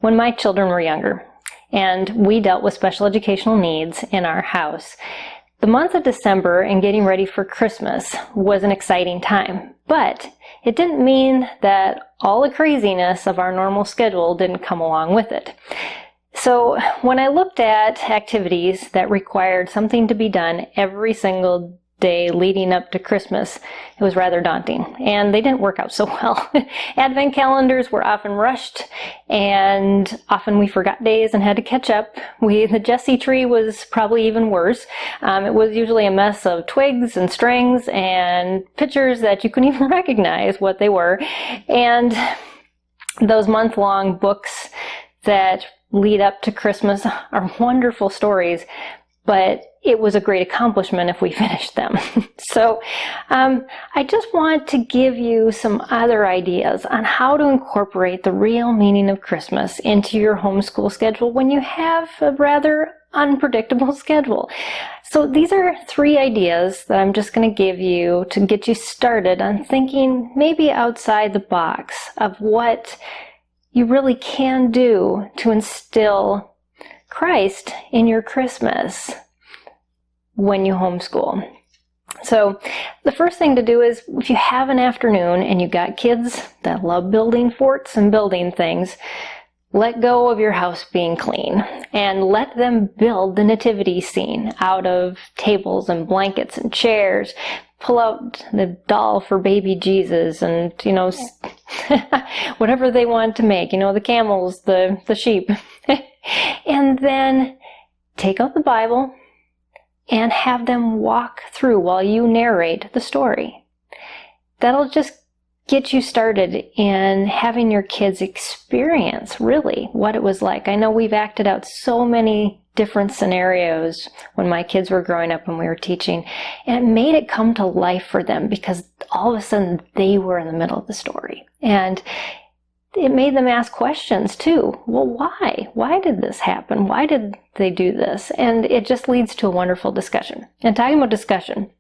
when my children were younger and we dealt with special educational needs in our house, the month of December and getting ready for Christmas was an exciting time, but it didn't mean that all the craziness of our normal schedule didn't come along with it. So when I looked at activities that required something to be done every single day leading up to Christmas, it was rather daunting, and they didn't work out so well. Advent calendars were often rushed, and often we forgot days and had to catch up. The Jessie tree was probably even worse. It was usually a mess of twigs and strings and pictures that you couldn't even recognize what they were. And those month-long books that lead up to Christmas are wonderful stories, but it was a great accomplishment if we finished them. So I just want to give you some other ideas on how to incorporate the real meaning of Christmas into your homeschool schedule when you have a rather unpredictable schedule. So these are 3 ideas that I'm just going to give you to get you started on thinking maybe outside the box of what you really can do to instill Christ in your Christmas when you homeschool. So the first thing to do is, if you have an afternoon and you got kids that love building forts and building things, let go of your house being clean and let them build the nativity scene out of tables and blankets and chairs. Pull out the doll for baby Jesus and, whatever they want to make, the camels, the sheep. And then take out the Bible and have them walk through while you narrate the story. That'll just get you started in having your kids experience really what it was like. I know we've acted out so many different scenarios when my kids were growing up and we were teaching, and it made it come to life for them because all of a sudden they were in the middle of the story. And it made them ask questions too. Well, why? Why did this happen? Why did they do this? And it just leads to a wonderful discussion. And talking about discussion,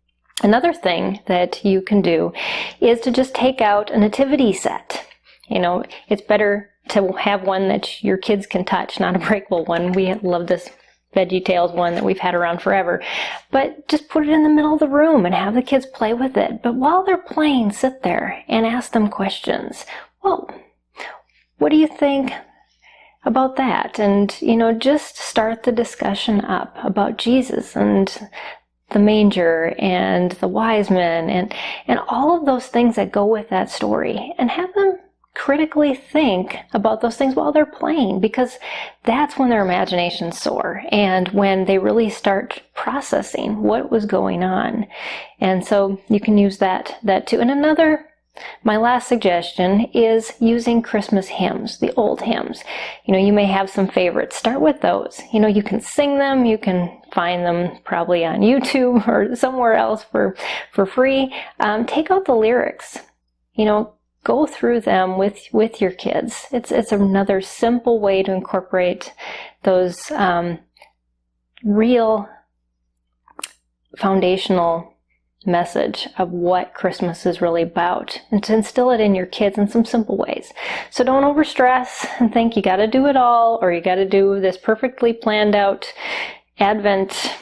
another thing that you can do is to just take out a nativity set. It's better to have one that your kids can touch, not a breakable one. We love this VeggieTales one that we've had around forever. But just put it in the middle of the room and have the kids play with it. But while they're playing, sit there and ask them questions. Well, what do you think about that? And, just start the discussion up about Jesus and the manger and the wise men and all of those things that go with that story, and have them critically think about those things while they're playing, because that's when their imaginations soar and when they really start processing what was going on. And so you can use that too. And my last suggestion is using Christmas hymns, the old hymns. You may have some favorites. Start with those. You can sing them. You can find them probably on YouTube or somewhere else for free. Take out the lyrics. Go through them with your kids. It's another simple way to incorporate those real foundational message of what Christmas is really about, and to instill it in your kids in some simple ways. So don't overstress and think you got to do it all, or you got to do this perfectly planned out Advent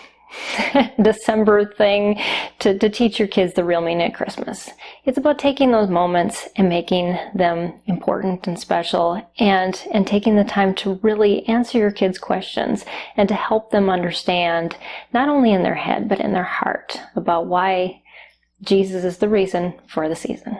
December thing to teach your kids the real meaning of Christmas. It's about taking those moments and making them important and special, and taking the time to really answer your kids' questions and to help them understand, not only in their head but in their heart, about why Jesus is the reason for the season.